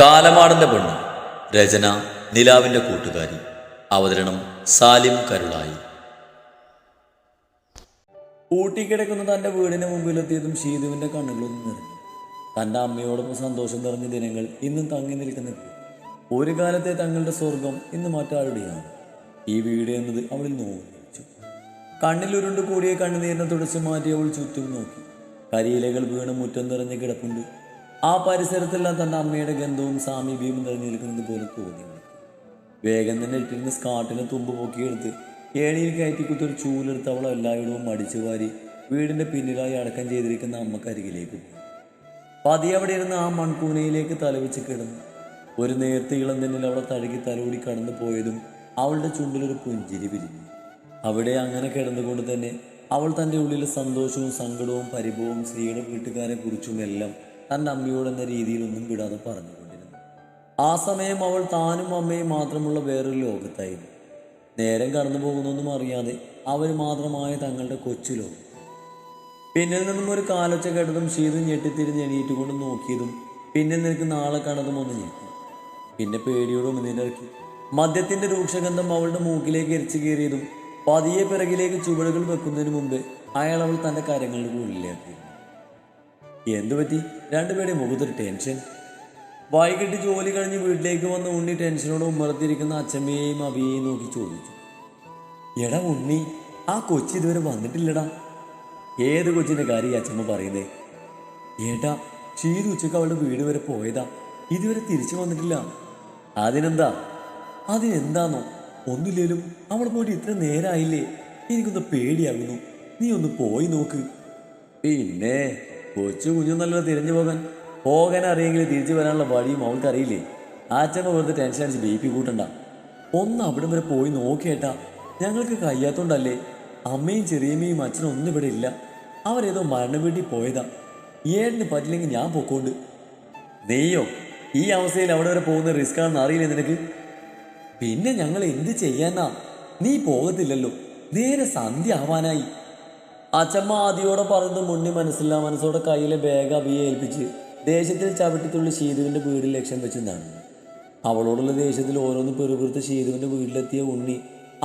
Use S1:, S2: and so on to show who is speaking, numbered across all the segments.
S1: കാലമാടന്റെ പെണ്ണ്. രചന നിലാവിന്റെ കൂട്ടുകാരി. അവതരണം സാലിം കരുളായി. ഊട്ടിക്കിടക്കുന്ന തൻ്റെ വീടിന് മുമ്പിലെത്തിയതും ഷീതുവിൻ്റെ കണ്ണുകളൊന്നും നിറഞ്ഞു. തൻ്റെ അമ്മയോടൊപ്പം സന്തോഷം നിറഞ്ഞ ദിനങ്ങൾ ഇന്നും തങ്ങി നിൽക്കുന്നത്. ഒരു കാലത്തെ തങ്ങളുടെ സ്വർഗം ഇന്ന് മറ്റാരുടെയാണ്. ഈ വീട് എന്നത് അവളിൽ നോവിച്ചു. കണ്ണിലുരുണ്ട് കൂടിയ കണ്ണുനീരിനെ തുടച്ചു മാറ്റി അവൾ ചുറ്റും നോക്കി. കരിയിലകൾ വീണ് മുറ്റം നിറഞ്ഞ് കിടപ്പുണ്ട്. ആ പരിസരത്തെല്ലാം തൻ്റെ അമ്മയുടെ ഗന്ധവും സാമീപ്യവും നിറഞ്ഞു നിൽക്കുന്നത് പോലെ തോന്നി. വേഗം തന്നെ ഇട്ടിരുന്ന സ്കാർട്ടിനെ തുമ്പ് പൊക്കിയെടുത്ത് ഏണിയിൽ കയറ്റി കുത്തൊരു ചൂലെടുത്ത് അവൾ എല്ലായിടവും അടിച്ചു വാരി വീടിൻ്റെ പിന്നിലായി അടക്കം ചെയ്തിരിക്കുന്ന അമ്മക്കരികിലേക്ക് പോയി. പതി അവിടെ ഇരുന്ന് ആ മൺകൂനയിലേക്ക് തലവെച്ച് കിടന്നു. ഒരു നേർത്ത ഇളം തന്നിൽ അവളെ തഴുകി തലോടി കടന്നു പോയതും അവളുടെ ചുണ്ടിലൊരു പുഞ്ചിരി വിരിഞ്ഞു. അവിടെ അങ്ങനെ കിടന്നുകൊണ്ട് തന്നെ അവൾ തൻ്റെ ഉള്ളിലെ സന്തോഷവും സങ്കടവും പരിഭവവും സ്ത്രീയുടെ വീട്ടുകാരെ കുറിച്ചും എല്ലാം തൻ്റെ അമ്മയോടെന്ന രീതിയിലൊന്നും വിടാതെ പറഞ്ഞുകൊണ്ടിരുന്നു. ആ സമയം അവൾ താനും അമ്മയും മാത്രമുള്ള വേറൊരു ലോകത്തായിരുന്നു. നേരം കടന്നു പോകുന്നൊന്നും അറിയാതെ അവർ മാത്രമായ തങ്ങളുടെ കൊച്ചു ലോകം. പിന്നിൽ നിന്നും ഒരു കാലൊച്ച കേട്ടതും ഷീതു ഞെട്ടിത്തിരിഞ്ഞ് എണീറ്റുകൊണ്ട് നോക്കിയതും പിന്നിൽ നിൽക്കുന്ന ആളെ കാണതും ഒന്ന് ഞെട്ടി. പിന്നെ പേടിയോടും നിന്നിറക്കി. മദ്യത്തിൻ്റെ രൂക്ഷഗന്ധം അവളുടെ മൂക്കിലേക്ക് എരിച്ചു കയറിയതും പതിയെ പിറകിലേക്ക് ചുവടുകൾ വെക്കുന്നതിന് മുമ്പ് അയാൾ അവൾ തൻ്റെ കരങ്ങളുടെ ഉള്ളിലാക്കി. എന്തുപറ്റി? രണ്ടുപേരുടെ മുഖത്തൊരു ടെൻഷൻ. വൈകിട്ട് ജോലി കഴിഞ്ഞ് വീട്ടിലേക്ക് വന്ന ഉണ്ണി ടെൻഷനോട് ഉമ്മറത്തിരിക്കുന്ന അച്ഛമ്മയെയും അബിയെയും നോക്കി ചോദിച്ചു. എടാ ഉണ്ണി, ആ കൊച്ചി ഇതുവരെ വന്നിട്ടില്ലടാ. ഏത് കൊച്ചിൻ്റെ കാര്യം അച്ഛമ്മ പറയുന്നേ? ഏട്ടാ, ഷീതു ഉച്ചക്ക് അവളുടെ വീട് വരെ പോയതാ, ഇതുവരെ തിരിച്ചു വന്നിട്ടില്ല. അതിനെന്താ? അതിനെന്താന്നോ? ഒന്നുമില്ലേലും അവൾ പോയിട്ട് ഇത്ര നേരമായില്ലേ? എനിക്കൊന്ന് പേടിയാകുന്നു. നീ ഒന്ന് പോയി നോക്ക്. പിന്നെ കൊച്ചു കുഞ്ഞു നല്ല തിരിഞ്ഞു പോകാൻ അറിയെങ്കിൽ തിരിച്ചു വരാനുള്ള വഴിയും അവൾക്കറിയില്ലേ? അച്ഛമ്മ വെറുതെ ടെൻഷൻ അടിച്ച് ബി.പി കൂട്ടണ്ട. ഒന്ന് അവിടം വരെ പോയി നോക്കിയേട്ടാ. ഞങ്ങൾക്ക് കഴിയാത്തോണ്ടല്ലേ. അമ്മയും ചെറിയമ്മയും അച്ഛനും ഒന്നും ഇവിടെ ഇല്ല. അവരേതോ മരണ വീട്ടിൽ പോയതാ. ഏടിന് പറ്റില്ലെങ്കിൽ ഞാൻ പൊക്കോണ്ട്. നെയ്യോ ഈ അവസ്ഥയിൽ അവിടെ വരെ പോകുന്ന റിസ്ക് ആണെന്ന് അറിയില്ലേ നിനക്ക്? പിന്നെ ഞങ്ങൾ എന്ത് ചെയ്യാനാ? നീ പോകത്തില്ലല്ലോ. നേരെ സന്ധ്യ ആവാനായി. അച്ഛമ്മ ആദ്യോടെ പറഞ്ഞത് മുന്നേ മനസ്സോടെ കയ്യിലെ ബാഗ് അബിയെ ഏൽപ്പിച്ച് ദേഷ്യത്തിൽ ചവിട്ടിത്തുള്ളി ഷീതുവിൻ്റെ വീടിൽ ലക്ഷ്യം വെച്ചെന്നാണ്. അവളോടുള്ള ദേഷ്യത്തിൽ ഓരോന്ന് പെറുപിറുത്ത് ഷീതുവിൻ്റെ വീട്ടിലെത്തിയ ഉണ്ണി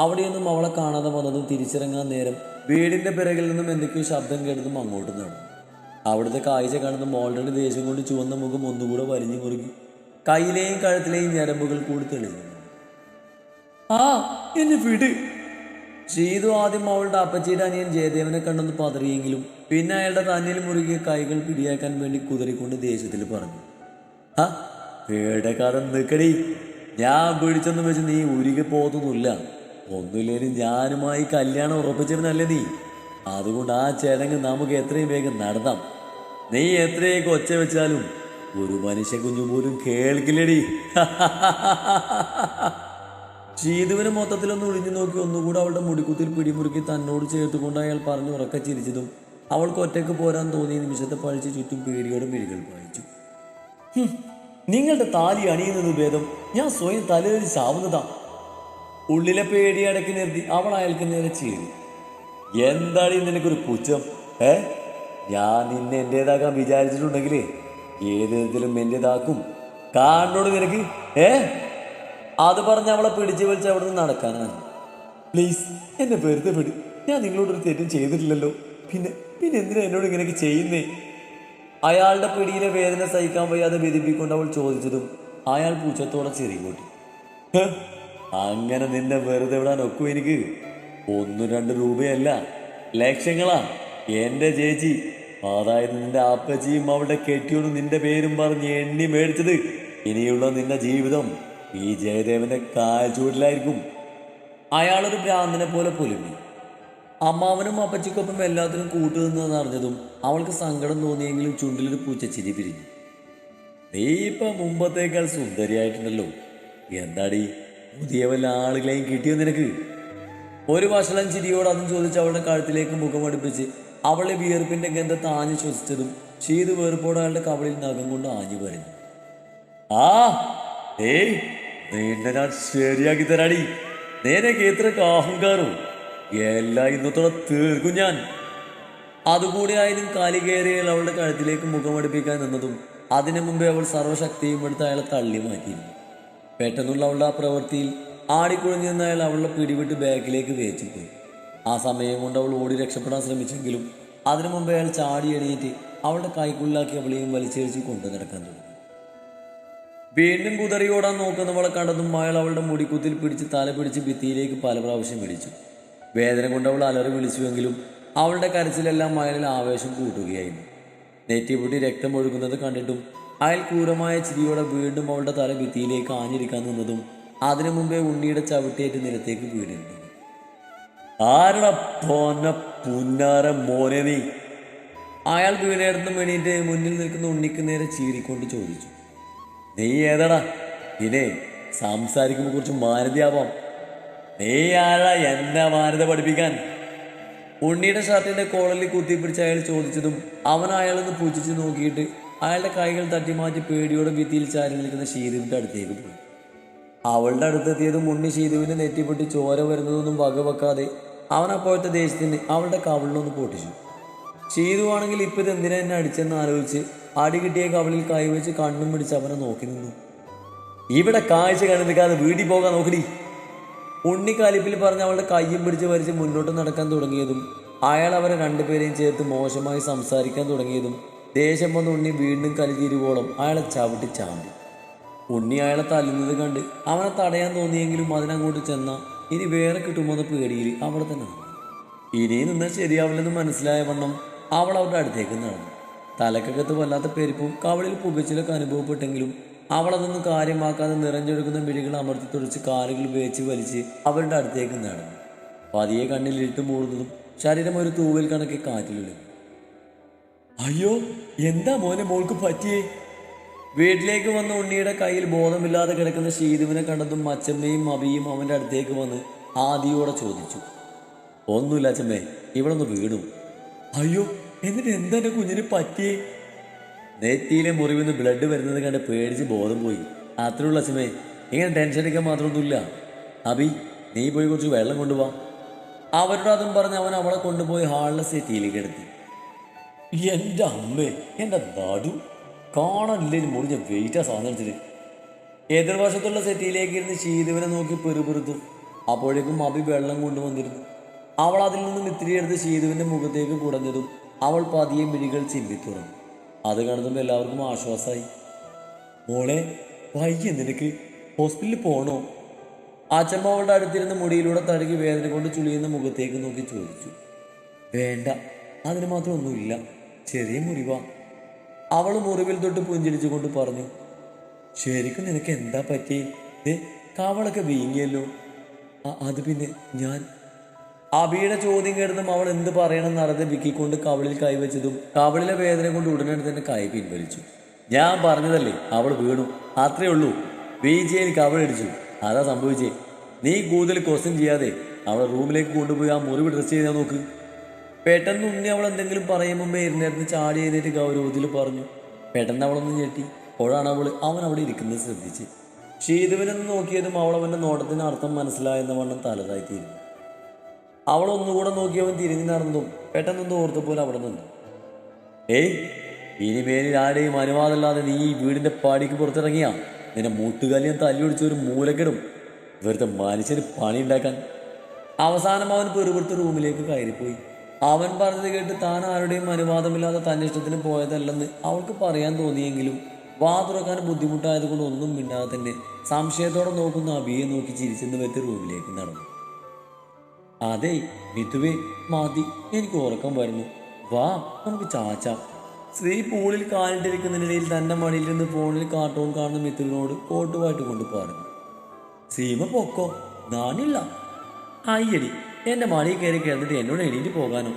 S1: അവിടെയൊന്നും അവളെ കാണാതെ വന്നതും തിരിച്ചിറങ്ങാൻ നേരം വീടിൻ്റെ പിറകിൽ നിന്നും എന്തൊക്കെയോ ശബ്ദം കേട്ടതും അങ്ങോട്ട് നടന്നു. അവിടുത്തെ കാഴ്ച കാണുന്ന മോളുടെ ദേഷ്യം കൊണ്ട് ചുവന്ന മുഖം ഒന്നുകൂടെ വലിഞ്ഞു മുറുകി കയ്യിലെയും കഴുത്തിലെയും ഞരമ്പുകൾ കൂടി തെളിഞ്ഞു. ആ എന്നെ വിട്. ഷീതു ആദ്യം അവളുടെ അപ്പച്ചിയുടെ അനിയൻ ജയദേവനെ കണ്ടെന്ന് പതറിയെങ്കിലും പിന്നെ അയാളുടെ തന്നിൽ മുറുകിയ കൈകൾ പിടിയാക്കാൻ വേണ്ടി കുതിരിക്കൊണ്ട് ദേഷ്യത്തിൽ പറഞ്ഞു. ആ പേടക്കാരൻ നിൽക്കടി. ഞാൻ പിടിച്ചെന്ന് വെച്ച് നീ ഉരുകി പോതൊന്നുമില്ല. ഒന്നുമില്ലേലും ഞാനുമായി കല്യാണം ഉറപ്പിച്ചവനല്ലേ നീ. അതുകൊണ്ട് ആ ചടങ്ങ് നമുക്ക് എത്രയും വേഗം നടത്താം. നീ എത്രയൊക്കെ ഒച്ച വെച്ചാലും ഒരു മനുഷ്യ കുഞ്ഞു പോലും കേൾക്കില്ലടി. ഷീതുവിനെ മൊത്തത്തിലൊന്ന് ഒഴിഞ്ഞു നോക്കി ഒന്നുകൂടെ അവളുടെ മുടിക്കുത്തിൽ പിടിമുറുക്കി തന്നോട് ചേർത്തുകൊണ്ട് അയാൾ പറഞ്ഞു ഉറക്ക ചിരിച്ചതും അവൾക്ക് ഒറ്റയ്ക്ക് പോരാൻ തോന്നിയ നിമിഷത്തെ പഴിച്ച് ചുറ്റും പേടിയോടെ മിഴികൾ പായിച്ചു. നിങ്ങളുടെ താലി അണിയുന്നത് ഭേദം ഞാൻ സ്വയം തലയിൽ ചാവുന്നതാ. ഉള്ളിലെ പേടി അടക്കി നിർത്തി അവൾ അയാൾക്ക് നേരെ ചേരി. എന്താണ് നിനക്കൊരു പുച്ഛം? ഞാൻ നിന്നെ എൻ്റേതാക്കാൻ വിചാരിച്ചിട്ടുണ്ടെങ്കിലേ ഏത് വിധത്തിലും എൻ്റേതാക്കും. കാണോട് നിനക്ക്. അത് പറഞ്ഞ് അവളെ പിടിച്ചു വലിച്ച് അവിടെ നിന്ന് നടക്കാനാണ്. പ്ലീസ് എന്നെ വെറുതെ വിട്. ഞാൻ നിങ്ങളോടൊരു തെറ്റും ചെയ്തിട്ടില്ലല്ലോ. പിന്നെ എന്തിനാ എന്നോട് ഇങ്ങനെയൊക്കെ ചെയ്യുന്നേ? അയാളുടെ പിടിയിലെ വേദന സഹിക്കാൻ വയ്യാതെ വ്യതിപ്പിക്കൊണ്ട് അവൾ ചോദിച്ചതും അയാൾ പൂച്ചത്തോടെ ചെറികൂട്ടി. അങ്ങനെ നിന്നെ വെറുതെ വിടാൻ ഒക്കും എനിക്ക്? 1-2 രൂപയല്ല, ലക്ഷങ്ങളാ എൻ്റെ ചേച്ചി. അതായത് നിന്റെ അപ്പച്ചിയും അവളുടെ കെട്ടിയോടും നിന്റെ പേരും പറഞ്ഞ് എണ്ണി മേടിച്ചത്. ഇനിയുള്ള നിന്റെ ജീവിതം ഈ ജയദേവന്റെ കാൽച്ചൂടിലായിരിക്കും. അയാളൊരു ഭ്രാന്തനെ പോലെ പുലുങ്ങി. അമ്മാവനും അപ്പച്ചിക്കൊപ്പം എല്ലാത്തിനും കൂട്ടുനിന്നെന്ന് അറിഞ്ഞതും അവൾക്ക് സങ്കടം തോന്നിയെങ്കിലും ചുണ്ടിലൊരു പൂച്ചച്ചിരി പിരിഞ്ഞു. നീ ഇപ്പം മുമ്പത്തേക്കാൾ സുന്ദരിയായിട്ടുണ്ടല്ലോ. എന്താടി പുതിയ വല്ല ആളുകളെയും കിട്ടിയോ നിനക്ക്? ഒരു വഷളം ചിരിയോട് അതും ചോദിച്ച് അവളുടെ കഴുത്തിലേക്ക് മുഖമടുപ്പിച്ച് അവളെ വിയർപ്പിന്റെ ഗന്ധത്തെ ആഞ്ഞു ശ്വസിച്ചതും ഷീതു വേർപ്പോടെ അയാളുടെ കവളിൽ നഖം കൊണ്ട് ആഞ്ഞു പറഞ്ഞു. ആ നിന്നെ ഞാൻ ശരിയാക്കി തരാടി. നിനക്ക് എത്ര അഹങ്കാരോ? എല്ലാം ഇന്നത്തോടെ തീർക്കും ഞാൻ. അതുകൂടി ആയാലും കാലി കയറിയാൽ അവളുടെ കഴുത്തിലേക്ക് മുഖമടുപ്പിക്കാൻ നിന്നതും അതിനു മുമ്പേ അവൾ സർവ്വശക്തിയും എടുത്ത് അയാളെ തള്ളി മാറ്റിയിരുന്നു. പെട്ടെന്നുള്ള അവളുടെ ആ പ്രവൃത്തിയിൽ ആടിക്കുഴഞ്ഞിരുന്ന അയാൾ അവളുടെ പിടിവിട്ട് ബാക്കിലേക്ക് വേച്ചിപ്പോയി. ആ സമയം കൊണ്ട് അവൾ ഓടി രക്ഷപ്പെടാൻ ശ്രമിച്ചെങ്കിലും അതിനു മുമ്പ് അയാൾ ചാടി എണീറ്റ് അവളുടെ കൈക്കുള്ളിലാക്കി അവളെയും വലിച്ചേരിച്ച് കൊണ്ടു നടക്കാൻ തുടങ്ങി. വീണ്ടും കുതറി ഓടാൻ നോക്കുന്നവളെ കണ്ടതും അയാൾ അവളുടെ മുടിക്കുത്തിൽ പിടിച്ച് തല പിടിച്ച് ഭിത്തിയിലേക്ക് പല പ്രാവശ്യം വിളിച്ചു. വേദന കൊണ്ട് അവൾ അലറി വിളിച്ചുവെങ്കിലും അവളുടെ കരച്ചിലെല്ലാം അയാളിൽ ആവേശം കൂട്ടുകയായിരുന്നു. നെറ്റിപൊട്ടി രക്തം ഒഴുകുന്നത് കണ്ടിട്ടും അയാൾ ക്രൂരമായ ചിരിയോടെ വീണ്ടും അവളുടെ തല ഭിത്തിയിലേക്ക് ആഞ്ഞിരിക്കാൻ നിന്നതും അതിനു മുമ്പേ ഉണ്ണിയുടെ ചവിട്ടേറ്റ് നിലത്തേക്ക് വീണിരുന്നു. ആരുടെ പോന്ന പുന്നാര മോനെ നീ? അയാൾ വീണേടുന്ന് എണീറ്റ് മുന്നിൽ നിൽക്കുന്ന ഉണ്ണിക്ക് നേരെ ചീറിക്കൊണ്ട് ചോദിച്ചു. നീ ഏതാടാ? പിന്നെ സംസാരിക്കുമ്പോൾ കുറച്ച് മാനതയാവാം. നീ ആരാ എന്നെ മാനത പഠിപ്പിക്കാൻ? ഉണ്ണിയുടെ ഷർട്ടിന്റെ കോളറിൽ കുത്തിപ്പിടിച്ച് അയാൾ ചോദിച്ചതും അവൻ അയാളൊന്ന് പുച്ഛിച്ച് നോക്കിയിട്ട് അയാളുടെ കൈകൾ തട്ടിമാറ്റി പേടിയോടെ ഭിത്തിയിൽ ചാരി നിൽക്കുന്ന ഷീതുവിൻ്റെ അടുത്തേക്ക് പോയി. അവളുടെ അടുത്തെത്തിയതും ഉണ്ണി ഷീതുവിൻ്റെ നെറ്റിപ്പൊട്ടി ചോര വരുന്നതൊന്നും വകവെക്കാതെ അവൻ അപ്പോഴത്തെ ദേഷ്യത്തിന് അവളുടെ കവിളിലൊന്ന് പൊട്ടിച്ചു. ഷീതുവാണെങ്കിൽ ഇപ്പം ഇത് എന്തിനാ എന്നെ അടിച്ചെന്ന് ആലോചിച്ച് അടി കിട്ടിയ കവിളിൽ കൈവച്ച് കണ്ണും പിടിച്ച് അവനെ നോക്കി നിന്നു. ഇവിടെ കാഴ്ച കണ്ടു നിൽക്കാതെ വീട്ടിൽ പോകാൻ നോക്കടി. ഉണ്ണി കലിപ്പിൽ പറഞ്ഞ് അവളുടെ കയ്യും പിടിച്ച് വലിച്ച് മുന്നോട്ട് നടക്കാൻ തുടങ്ങിയതും അയാൾ അവരെ രണ്ടുപേരെയും ചേർത്ത് മോശമായി സംസാരിക്കാൻ തുടങ്ങിയതും ദേഷ്യം വന്ന് ഉണ്ണി വീണ്ടും കലിതീരുവോളം അയാളെ ചവിട്ടി ചാമ്പി. ഉണ്ണി അയാളെ തല്ലുന്നത് കണ്ട് അവനെ തടയാൻ തോന്നിയെങ്കിലും അതിനങ്ങോട്ട് ചെന്നാൽ ഇനി വേറെ കിട്ടുമെന്ന പേടിയിൽ അവിടെ തന്നെ നിന്നു. ഇനിയും നിന്നാൽ ശരിയാവില്ലെന്ന് മനസ്സിലായ വണ്ണം അവൾ അവരുടെ അടുത്തേക്ക് നടന്നു. തലക്കകത്ത് വല്ലാത്ത പെരുപ്പും കവളിൽ പുകച്ചിലൊക്കെ അനുഭവപ്പെട്ടെങ്കിലും അവളതൊന്നും കാര്യമാക്കാതെ നിറഞ്ഞൊഴുകുന്ന മിഴികൾ അമർത്തി തുറച്ച് കാലുകൾ വേച്ച് വലിച്ച് അവരുടെ അടുത്തേക്ക് നടന്നു. പതിയെ കണ്ണിൽ ഇരുട്ട് മൂടുന്നതും ശരീരം ഒരു തൂവൽ കണക്കെ കാറ്റിലുള്ളു. അയ്യോ, എന്താ മോനെ മോൾക്ക് പറ്റിയേ? വീട്ടിലേക്ക് വന്ന ഉണ്ണിയുടെ കയ്യിൽ ബോധമില്ലാതെ കിടക്കുന്ന ഷീതുവിനെ കണ്ടതും അച്ചമ്മയും അബിയും അവൻ്റെ അടുത്തേക്ക് വന്ന് ആദിയോടെ ചോദിച്ചു. ഒന്നുമില്ല അച്ചമ്മേ, ഇവളൊന്ന് വീണു. അയ്യോ, എന്നിട്ട് എന്താ എൻ്റെ കുഞ്ഞിന് പറ്റിയേ? നെറ്റിയിലെ മുറിവിന്ന് ബ്ലഡ് വരുന്നത് കണ്ട് പേടിച്ച് ബോധം പോയി. അത്രയുള്ള അച്ഛമേ, ഇങ്ങനെ ടെൻഷൻ അടിക്കാൻ മാത്രമൊന്നുമില്ല. അബി, നീ പോയി കുറച്ച് വെള്ളം കൊണ്ടുപോവാ. അവരുടെ അതും പറഞ്ഞ് അവൻ അവളെ കൊണ്ടുപോയി ഹാളിലെ സെറ്റിയിലേക്ക് എടുത്തി. എൻ്റെ അമ്മേ, എൻ്റെ നടു കാണാനില്ലേ മുറിഞ്ഞ വെയിറ്റാ സാധനത്തിന്. എതിർവശത്തുള്ള സെറ്റിയിലേക്ക് ഇരുന്ന് ഷീതുവിനെ നോക്കി പെറുപെറുത്തു. അപ്പോഴേക്കും അബി വെള്ളം കൊണ്ടുവന്നിരുന്നു. അവൾ അതിൽ നിന്നും ഇത്തിരി എടുത്ത് ഷീതുവിൻ്റെ മുഖത്തേക്ക് കുടഞ്ഞതും അവൾ പതിയെ മിഴികൾ ചിമ്പി തുറന്നു. അത് കണ്ടതും എല്ലാവർക്കും ആശ്വാസമായി. മോളെ, വൈകി നിനക്ക് ഹോസ്പിറ്റലിൽ പോകണോ? അച്ഛമ്മ അവളുടെ അടുത്തിരുന്ന് മുടിയിലൂടെ തഴുകി വേദന കൊണ്ട് ചുളിയുന്ന മുഖത്തേക്ക് നോക്കി ചോദിച്ചു. വേണ്ട, അതിന് മാത്രം ഒന്നുമില്ല, ചെറിയ മുറിവാ. അവൾ മുറിവിൽ തൊട്ട് പുഞ്ചിരിച്ചു കൊണ്ട് പറഞ്ഞു. ശരിക്കും നിനക്ക് എന്താ പറ്റിയേ? കവളൊക്കെ വീങ്ങിയല്ലോ. അത് പിന്നെ ഞാൻ... അബിയുടെ ചോദ്യം കേട്ടതും അവൾ എന്ത് പറയണമെന്ന് അറിഞ്ഞ് വിക്കിക്കൊണ്ട് കവളിൽ കൈവച്ചതും കവളിലെ വേദന കൊണ്ട് ഉടനെ തന്നെ കൈ പിൻവലിച്ചു. ഞാൻ പറഞ്ഞതല്ലേ, അവൾ വീണു, അത്രേ ഉള്ളൂ. വീഴ്ചയിൽ കവളടിച്ചു, അതാ സംഭവിച്ചേ. നീ കൂടുതൽ ക്വസ്റ്റ്യൻ ചെയ്യാതെ അവളെ റൂമിലേക്ക് കൊണ്ടുപോയി ആ മുറിവ് ഡ്രസ്സ് ചെയ്താൽ നോക്ക്. പെട്ടെന്ന് ഉണ്ണി അവൾ എന്തെങ്കിലും പറയും മുമ്പേ ഇരുന്നേരത്ത് ചാടി എഴുന്നേറ്റ് ഗൗരവത്തിൽ പറഞ്ഞു. പെട്ടെന്ന് അവളൊന്ന് ഞെട്ടി. അപ്പോഴാണ് അവൻ അവിടെ ഇരിക്കുന്നത് ശ്രദ്ധിച്ച്. ഷീതുവിനൊന്ന് നോക്കിയതും അവൾ അവൻ്റെ നോട്ടത്തിന് അർത്ഥം മനസ്സിലായെന്ന വണ്ണം തലതായിത്തീരുന്നു. അവൾ ഒന്നുകൂടെ നോക്കിയവൻ തിരിഞ്ഞു നടന്നതും പെട്ടെന്നൊന്ന് ഓർത്തപ്പോൾ അവിടെ നിന്നു. ഏയ്, ഇനിമേലിൽ ആരെയും അനുവാദമില്ലാതെ നീ ഈ വീടിൻ്റെ പാടിക്ക് പുറത്തിറങ്ങിയാ നിന്നെ മുട്ടുകാലിയും തല്ലിയൊടിച്ച് ഒരു മൂലക്കിടും. വെറുതെ മനുഷ്യന് പണി ഉണ്ടാക്കാൻ. അവസാനം അവൻ പെറുപെടുത്ത റൂമിലേക്ക് കയറിപ്പോയി. അവൻ പറഞ്ഞത് കേട്ട് താൻ ആരുടെയും അനുവാദമില്ലാതെ തൻ്റെ ഇഷ്ടത്തിന് പോയതല്ലെന്ന് അവൾക്ക് പറയാൻ തോന്നിയെങ്കിലും വാ തുറക്കാൻ ബുദ്ധിമുട്ടായതുകൊണ്ട് ഒന്നും മിണ്ടാതെ തന്നെ സംശയത്തോടെ നോക്കുന്ന അബിയെ നോക്കി ചിരിച്ചെന്ന് വെച്ച് റൂമിലേക്ക് നടന്നു. അതെ മിഥുവേ, മതി, എനിക്ക് ഉറക്കം വരുന്നു, വാ നമുക്ക് ചാച്ചാം. ശ്രീ പൂളിൽ കാലിട്ടിരിക്കുന്നതിനിടയിൽ തൻ്റെ മടിയിൽ നിന്ന് ഫോണിൽ കാർട്ടൂൺ കാണുന്ന മിഥുവിനോട് കോട്ടുമായിട്ട് കൊണ്ട് പറഞ്ഞു. സീമ പൊക്കോ, നാണില്ല. അയ്യടി, എൻ്റെ മടിയിൽ കയറി കിടന്നിട്ട് എന്നോട് എണീറ്റ് പോകാനോ?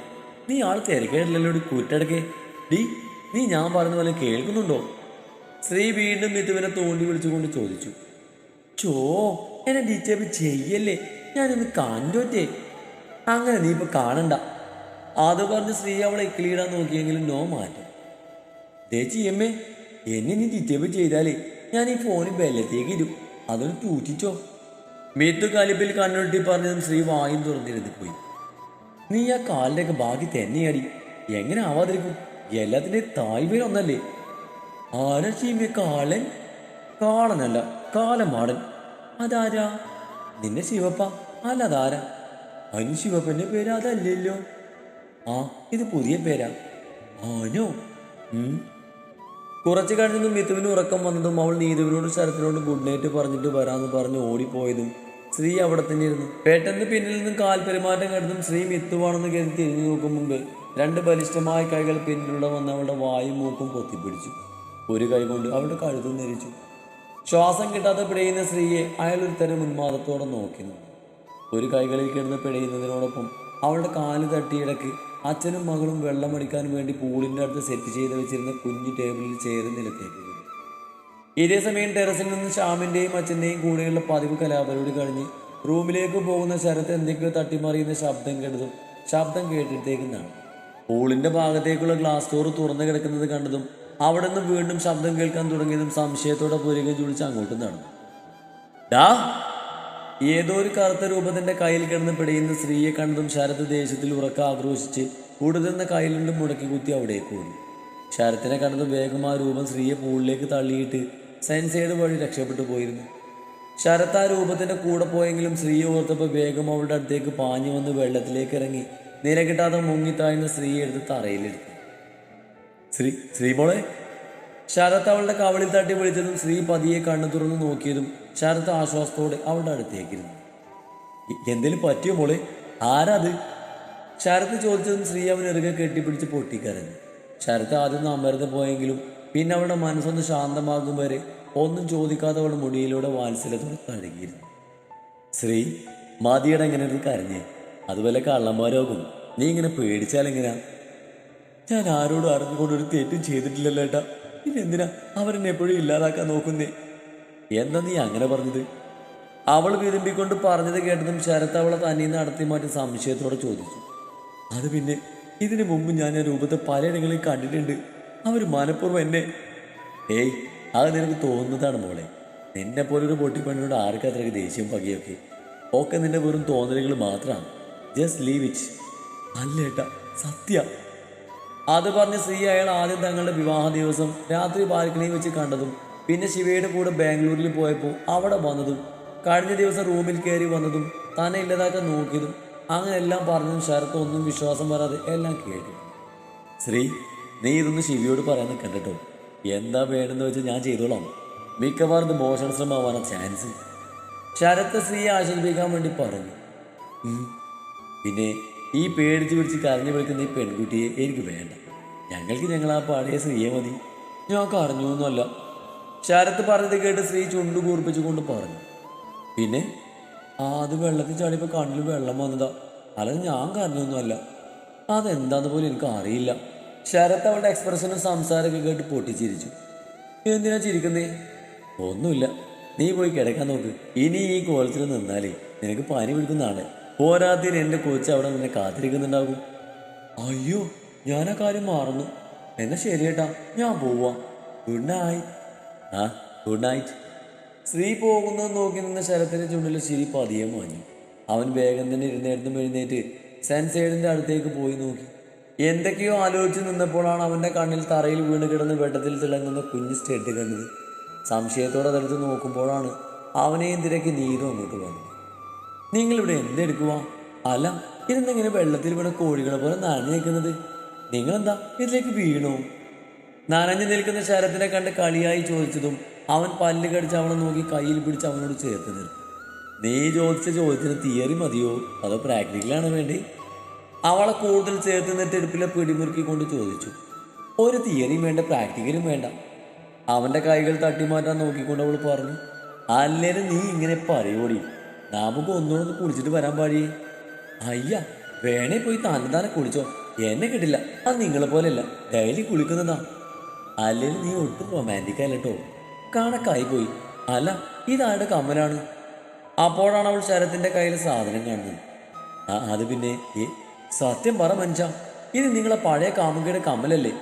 S1: നീ ആൾ തിരക്കേടില്ലല്ലോ കുറ്റടക്കേ. നീ ഞാൻ പറഞ്ഞ പോലെ കേൾക്കുന്നുണ്ടോ? ശ്രീ വീണ്ടും മിഥുവിനെ തോണ്ടി വിളിച്ചുകൊണ്ട് ചോദിച്ചു. എന്നെ ഡിസ്റ്റർബ് ചെയ്യല്ലേ, ഞാനൊന്ന് കണ്ടോറ്റേ. അങ്ങനെ നീ ഇപ്പം കാണണ്ട. അത് പറഞ്ഞ് ശ്രീ അവളെ ഇക്കിളിയിടാൻ നോക്കിയെങ്കിലും നോ മാറ്റം. ചെയ്യമ്മേ, എന്നെ നീ ഡിസ്റ്റർബ് ചെയ്താലേ ഞാൻ ഈ ഫോണിൽ ബെല്ലത്തേക്ക് ഇരും, അതൊന്ന് തൂറ്റിച്ചോ. മിത്തു കലിപ്പിൽ കണ്ണൊട്ടി പറഞ്ഞതും ശ്രീ വായും തുറന്നിരുന്ന് പോയി. നീ ആ കാലിൻ്റെയൊക്കെ ബാക്കി തന്നെയാടി, എങ്ങനെ ആവാതിരിക്കും? എല്ലാത്തിൻ്റെ തായ്മേലൊന്നല്ലേ. ആരാ ഷീമെ? കാളൻ? കാളനല്ല, കാലമാടൻ. അതാരാ? നിന്നെ ശിവപ്പ? അല്ല, അതാരാ? അതിന് ശിവപ്പൻ്റെ പേര് അതല്ലല്ലോ. ആ, ഇത് പുതിയ പേരാ. ആനോ? കുറച്ചു കഴിഞ്ഞതും മിത്തുവിന് ഉറക്കം വന്നതും അവൾ നീതുവിനോട് ശരത്തിനോട് ഗുഡ് നൈറ്റ് പറഞ്ഞിട്ട് വരാമെന്ന് പറഞ്ഞ് ഓടിപ്പോയതും ശ്രീ അവിടെ തന്നെ ഇരുന്നു. പെട്ടെന്ന് പിന്നിൽ നിന്നും കാൽ പെരുമാറ്റം കണ്ടതും ശ്രീ മിത്തുവാണെന്ന് കരുതി തിരിഞ്ഞു നോക്കും മുമ്പേ രണ്ട് ബലിഷ്ഠമായ കൈകൾ പിന്നിലൂടെ വന്ന് അവളുടെ വായും മൂക്കും പൊത്തിപ്പിടിച്ചു. ഒരു കൈ കൊണ്ട് അവളുടെ കഴുത്തും നെരിച്ചു. ശ്വാസം കിട്ടാതെ പിടയുന്ന സ്ത്രീയെ അയാൾ ഒരു തരം ഉന്മാദത്തോടെ നോക്കുന്നു. ഒരു കൈകളിൽ കിടന്ന് പിടയുന്നതിനോടൊപ്പം അവളുടെ കാല് തട്ടിയിടക്ക് അച്ഛനും മകളും വെള്ളമടിക്കാൻ വേണ്ടി പൂളിൻ്റെ അടുത്ത് സെറ്റ് ചെയ്ത് വെച്ചിരുന്ന കുഞ്ഞു ടേബിളിൽ ചേർന്ന് നിലത്തേക്ക് വീണു. ഇതേ സമയം ടെറസിൽ നിന്ന് ശ്യാമിൻ്റെയും അച്ഛൻ്റെയും കൂടെയുള്ള പതിവ് കലാപരിപാടി കഴിഞ്ഞ് റൂമിലേക്ക് പോകുന്ന ശരത്ത് എന്തൊക്കെയോ തട്ടിമറിയുന്ന ശബ്ദം കേട്ടതും ശബ്ദം കേട്ടിട്ടേക്കുന്നതാണ്. പൂളിൻ്റെ ഭാഗത്തേക്കുള്ള ഗ്ലാസ് ഡോർ തുറന്നു കിടക്കുന്നത് കണ്ടതും അവിടെ നിന്ന് വീണ്ടും ശബ്ദം കേൾക്കാൻ തുടങ്ങിയതും സംശയത്തോടെ പുരകം ചുളിച്ച് അങ്ങോട്ടും നടന്നു. ഡാ! ഏതോ ഒരു കറുത്ത രൂപത്തിന്റെ കയ്യിൽ കിടന്ന് പിടയുന്ന സ്ത്രീയെ കണ്ടതും ശരത്ത് ദേഷ്യത്തിൽ ഉറക്ക ആക്രോശിച്ച് കൂടുതൽ കയ്യിലുണ്ട് മുടക്കി കുത്തി അവിടേക്ക് ഓടി. ശരത്തിനെ കണ്ടതും വേഗം ആ രൂപം സ്ത്രീയെ പൂളിലേക്ക് തള്ളിയിട്ട് സെൻസൈഡ് വഴി രക്ഷപ്പെട്ടു പോയിരുന്നു. ശരത്ത് ആ രൂപത്തിന്റെ കൂടെ പോയെങ്കിലും സ്ത്രീയെ ഓർത്തപ്പോൾ വേഗം അവളുടെ അടുത്തേക്ക് പാഞ്ഞു വന്ന് വെള്ളത്തിലേക്ക് ഇറങ്ങി നില കിട്ടാതെ മുങ്ങിത്താഴ്ന്ന സ്ത്രീയെ എടുത്ത് തറയിലെടുത്തു. ശ്രീമോളെ! ശരത്ത് അവളുടെ കവളിൽ തട്ടി വിളിച്ചതും സ്ത്രീ പതിയെ കണ്ണു തുറന്ന് നോക്കിയതും ശരത്ത് ആശ്വാസത്തോടെ അവളുടെ അടുത്തേക്കിരുന്നു. എന്തേലും പറ്റിയോ മോളെ? ആരാത്? ശരത്ത് ചോദിച്ചതും സ്ത്രീ അവനെറുകെ കെട്ടിപ്പിടിച്ച് പൊട്ടിക്കരഞ്ഞു. ശരത്ത് ആദ്യം അമർന്ന് പോയെങ്കിലും പിന്നെ അവളുടെ മനസ്സൊന്ന് ശാന്തമാകും വരെ ഒന്നും ചോദിക്കാതെ അവളുടെ മുടിയിലൂടെ വാത്സല്യത്തോടെ തഴുകിയിരുന്നു. ശ്രീ, മതിയുടെ എങ്ങനെ കരഞ്ഞേ? അതുപോലെ കള്ളന്മാരാകും. നീ ഇങ്ങനെ പേടിച്ചാലെങ്ങനാ? ഞാൻ ആരോടും അറിഞ്ഞുകൊണ്ടൊരു തെറ്റും ചെയ്തിട്ടില്ലല്ലോ ഏട്ടാ. പിന്നെ എന്തിനാ അവരെന്നെ എപ്പോഴും ഇല്ലാതാക്കാൻ നോക്കുന്നേ? എന്താ നീ അങ്ങനെ പറഞ്ഞത്? അവൾ വിരുമ്പിക്കൊണ്ട് പറഞ്ഞത് കേട്ടതും ശരത്ത് അവളെ തന്നെ നടത്തി മാറ്റി സംശയത്തോടെ ചോദിച്ചു. അത് പിന്നെ ഇതിനു മുമ്പ് ഞാൻ ആ രൂപത്തെ പലയിടങ്ങളിൽ കണ്ടിട്ടുണ്ട്. അവർ മനഃപൂർവ്വം എന്നെ... ഏയ്, അത് നിനക്ക് തോന്നുന്നതാണ് മോളെ. നിന്നെ പോലൊരു പൊട്ടിപ്പണിയോട് ആർക്കും അത്രയ്ക്ക് ദേഷ്യം പകയൊക്കെ ഒക്കെ നിന്റെ വെറും തോന്നലുകൾ മാത്രമാണ്. Just leave it. അല്ലേട്ടാ, സത്യ. അത് പറഞ്ഞ് സ്ത്രീ അയാൾ ആദ്യം തങ്ങളുടെ വിവാഹ ദിവസം രാത്രി ബാൽക്കണിയിൽ വെച്ച് കണ്ടതും പിന്നെ ശിവയുടെ കൂടെ ബാംഗ്ലൂരിൽ പോയപ്പോൾ അവിടെ വന്നതും കഴിഞ്ഞ ദിവസം റൂമിൽ കയറി വന്നതും തന്നെ ഇല്ലാതാക്കാൻ നോക്കിയതും അങ്ങനെ എല്ലാം പറഞ്ഞതും ശരത്ത് ഒന്നും വിശ്വാസം വരാതെ എല്ലാം കേട്ടു. ശ്രീ, നീ ഇതൊന്നും ശിവയോട് പറയാൻ നിൽക്കണ്ടോ. എന്താ വേണമെന്ന് വെച്ചാൽ ഞാൻ ചെയ്തോളാം. മിക്കവാറും ഇത് മോഷണ ശ്രമമാവാനാ ചാൻസ്. ശരത്ത് സ്ത്രീയെ ആശ്വസിപ്പിക്കാൻ വേണ്ടി പറഞ്ഞു. പിന്നെ ഈ പേടിച്ച് പിടിച്ച് കരഞ്ഞു വിളിക്കുന്ന ഈ പെൺകുട്ടിയെ എനിക്ക് വേണ്ട. ഞങ്ങൾ ആ പഴയ സ്ത്രീയെ മതി. ഞാൻ കരഞ്ഞൊന്നുമല്ല. ശരത്ത് പറഞ്ഞത് കേട്ട് സ്ത്രീ ചുണ്ടു കൂർപ്പിച്ചുകൊണ്ട് പറഞ്ഞു. പിന്നെ അത് വെള്ളത്തിൽ ചാടിയപ്പോൾ കണ്ണിൽ വെള്ളം വന്നതാ, അല്ലാതെ ഞാൻ കരഞ്ഞൊന്നുമല്ല. അതെന്താന്ന് പോലും എനിക്ക് അറിയില്ല. ശരത്ത് അവളുടെ എക്സ്പ്രഷനും സംസാരമൊക്കെ കേട്ട് പൊട്ടിച്ചിരിച്ചു. എന്തിനാ ചിരിക്കുന്നേ? ഒന്നുമില്ല. നീ പോയി കിടക്കാൻ നോക്ക്. ഇനി ഈ കോലത്തിൽ നിന്നാലേ നിനക്ക് പനി പിടിക്കുന്നതാണ്. പോരാത്തിന് എൻ്റെ കൊച്ച് അവിടെ നിന്നെ കാത്തിരിക്കുന്നുണ്ടാകും. അയ്യോ, ഞാൻ ആ കാര്യം മറന്നു. എന്നാ ശരിയേട്ടാ, ഞാൻ പോവാം. Good night. ആ, ഗുഡ് നൈറ്റ്. സ്ത്രീ പോകുന്നത് നോക്കി നിന്ന ശരത്തിൻ്റെ ചുണ്ടിൽ ചിരി പതിയെ മാഞ്ഞു. അവൻ വേഗം തന്നെ എഴുന്നേറ്റ് സെൻസൈഡിൻ്റെ അടുത്തേക്ക് പോയി നോക്കി. എന്തൊക്കെയോ ആലോചിച്ച് നിന്നപ്പോഴാണ് അവൻ്റെ കണ്ണിൽ തറയിൽ വീണ് കിടന്ന് വെട്ടത്തിൽ തിളങ്ങുന്ന കുഞ്ഞ് സ്റ്റെഡ് കണ്ടത്. സംശയത്തോടെ അതെടുത്ത് നോക്കുമ്പോഴാണ് അവനെയും തിരക്കി നീതു അങ്ങോട്ട് വന്നു. നിങ്ങളിവിടെ എന്തെടുക്കുക? അല്ല, ഇതെന്തെങ്ങനെ വെള്ളത്തിൽ വീണ കോഴികളെ പോലെ നനഞ്ഞു നിൽക്കുന്നത്? നിങ്ങളെന്താ ഇതിലേക്ക് വീണോ? നനഞ്ഞു നിൽക്കുന്ന ശരത്തിനെ കണ്ട് കളിയായി ചോദിച്ചതും അവൻ പല്ല് കടിച്ച് അവളെ നോക്കി കയ്യിൽ പിടിച്ച് അവനോട് ചേർത്ത് നിർത്തി. നീ ചോദിച്ച ചോദ്യത്തിന് തിയറി മതിയോ അതോ പ്രാക്ടിക്കലാണ് വേണ്ടി? അവളെ കൂടുതൽ ചേർത്ത് നിർത്തി എടുപ്പിലെ പിടിമുറുക്കിക്കൊണ്ട് ചോദിച്ചു. ഒരു തിയറിയും വേണ്ട, പ്രാക്ടിക്കലും വേണ്ട. അവൻ്റെ കൈകൾ തട്ടിമാറ്റാൻ നോക്കിക്കൊണ്ട് അവൾ പറഞ്ഞു. അല്ലേലും നീ ഇങ്ങനെ പറയോടി. നമുക്ക് ഒന്നുകൂടെ കുളിച്ചിട്ട് വരാൻ പാടിയേ. അയ്യ, വേണേ പോയി തന്നെ കുളിച്ചോ, എന്നെ കിട്ടില്ല. അത് നിങ്ങളെ പോലെയല്ല, ഡെയിലി കുളിക്കുന്നതാ. അല്ലേലും നീ ഒട്ടും റൊമാൻറ്റിക് അല്ലട്ടോ, കണക്കായി പോയി. അല്ല, ഇതാരുടെ കമ്മലാണ്? അപ്പോഴാണ് അവൾ ശരത്തിൻ്റെ കയ്യിൽ സാധനം കാണുന്നത്. അത് പിന്നെ സത്യം പറ മനുഷ്യ, ഇത് നിങ്ങളെ പഴയ കാമുകയുടെ കമ്മലല്ലേ?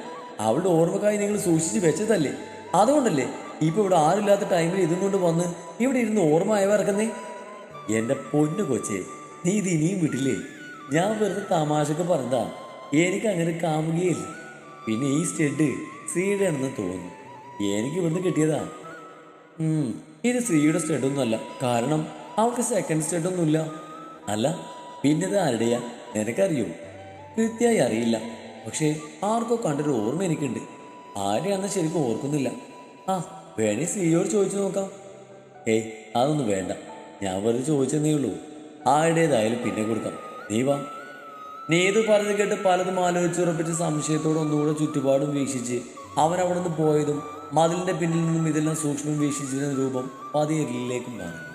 S1: അവളുടെ ഓർമ്മക്കായി നിങ്ങൾ സൂക്ഷിച്ച് വെച്ചതല്ലേ? അതുകൊണ്ടല്ലേ ഇപ്പൊ ഇവിടെ ആരില്ലാത്ത ടൈമിൽ ഇതും കൊണ്ട് വന്ന് ഇവിടെ ഇരുന്ന് ഓർമ്മ ഇറക്കുന്നേ? എൻ്റെ പൊന്നു കൊച്ചേ, നീ ഇത് ഇനിയും വിട്ടില്ലേ? ഞാൻ വെറുതെ തമാശക്ക് പറഞ്ഞതാ. എനിക്ക് അങ്ങനെ കാമുകയില്ല. പിന്നെ ഈ സ്റ്റെഡ് ശ്രീയുടെ ആണെന്ന് തോന്നുന്നു. എനിക്ക് ഇവിടുന്ന് കിട്ടിയതാ. ഇത് ശ്രീയുടെ സ്റ്റഡൊന്നുമല്ല. കാരണം അവൾക്ക് സെക്കൻഡ് സ്റ്റഡൊന്നുമില്ല. അല്ല, പിന്നത് ആരുടെയാ? നിനക്കറിയോ? കൃത്യമായി അറിയില്ല. പക്ഷേ ആർക്കോ കണ്ടൊരു ഓർമ്മ എനിക്കുണ്ട്. ആരെയാണെന്ന് ശരിക്കും ഓർക്കുന്നില്ല. ആ, വേണേ ശ്രീയോട് ചോദിച്ചു നോക്കാം. ഏയ്, അതൊന്നും വേണ്ട. ഞാൻ വെറുതെ ചോദിച്ചെന്നേ ഉള്ളൂ. ആരുടേതായാലും പിന്നെ കൊടുക്കാം. നീ വാ. നീതു പറഞ്ഞു കേട്ട് പലതും ആലോചിച്ചുറപ്പിച്ച് സംശയത്തോടെ ഒന്നുകൂടെ ചുറ്റുപാടും വീക്ഷിച്ച് അവൻ അവിടെ നിന്ന് പോയതും മതിലിന്റെ പിന്നിൽ നിന്നും ഇതെല്ലാം സൂക്ഷ്മം വീക്ഷിച്ചിരുന്ന രൂപം പതിയിരിലേക്കും മാറി.